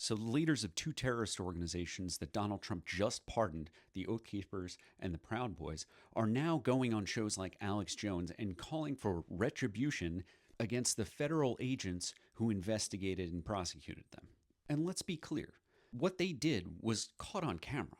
So, the leaders of two terrorist organizations that Donald Trump just pardoned, the Oath Keepers and the Proud Boys, are now going on shows like Alex Jones and calling for retribution against the federal agents who investigated and prosecuted them. And let's be clear, what they did was caught on camera.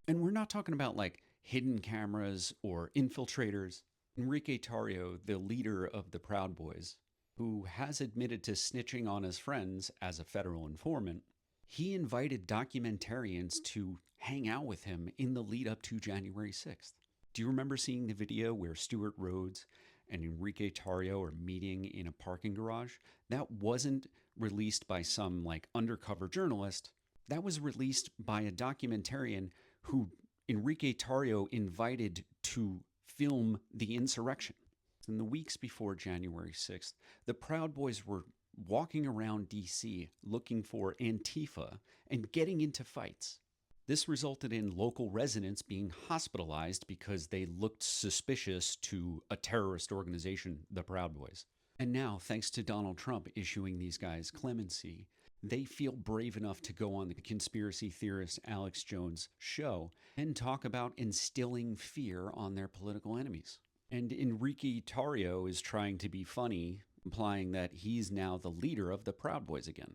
And we're not talking about like hidden cameras or infiltrators. Enrique Tarrio, the leader of the Proud Boys, who has admitted to snitching on his friends as a federal informant, he invited documentarians to hang out with him in the lead up to January 6th. Do you remember seeing the video where Stewart, Rhodes, and Enrique Tarrio are meeting in a parking garage? That wasn't released by some like undercover journalist. That was released by a documentarian who Enrique Tarrio invited to film the insurrection. In the weeks before January 6th, the Proud Boys were walking around DC looking for Antifa and getting into fights. This resulted in local residents being hospitalized because they looked suspicious to a terrorist organization, the Proud Boys. And now, thanks to Donald Trump issuing these guys clemency, they feel brave enough to go on the conspiracy theorist Alex Jones show and talk about instilling fear on their political enemies. And Enrique Tarrio is trying to be funny, implying that he's now the leader of the Proud Boys again.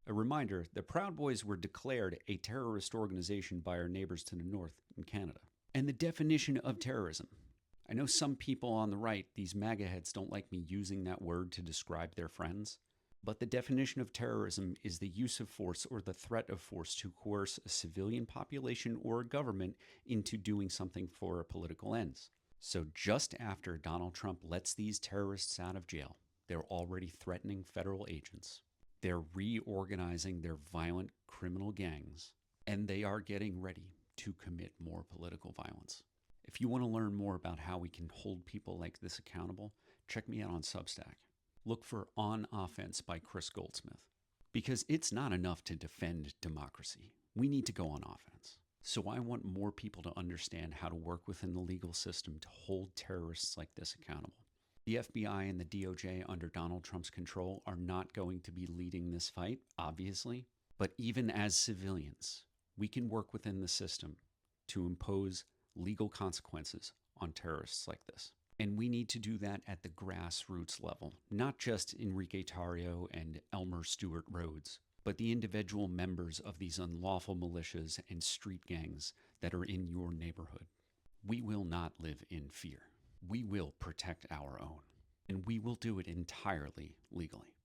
A reminder, the Proud Boys were declared a terrorist organization by our neighbors to the north in Canada. And the definition of terrorism. I know some people on the right, these MAGA heads, don't like me using that word to describe their friends, but the definition of terrorism is the use of force or the threat of force to coerce a civilian population or a government into doing something for political ends. So just after Donald Trump lets these terrorists out of jail, they're already threatening federal agents. They're reorganizing their violent criminal gangs, and they are getting ready to commit more political violence. If you want to learn more about how we can hold people like this accountable, check me out on Substack. Look for On Offense by Chris Goldsmith. Because it's not enough to defend democracy. We need to go on offense. So I want more people to understand how to work within the legal system to hold terrorists like this accountable. The FBI and the DOJ under Donald Trump's control are not going to be leading this fight, obviously. But even as civilians, we can work within the system to impose legal consequences on terrorists like this. And we need to do that at the grassroots level, not just Enrique Tarrio and Elmer Stewart Rhodes, but the individual members of these unlawful militias and street gangs that are in your neighborhood. We will not live in fear. We will protect our own, and we will do it entirely legally.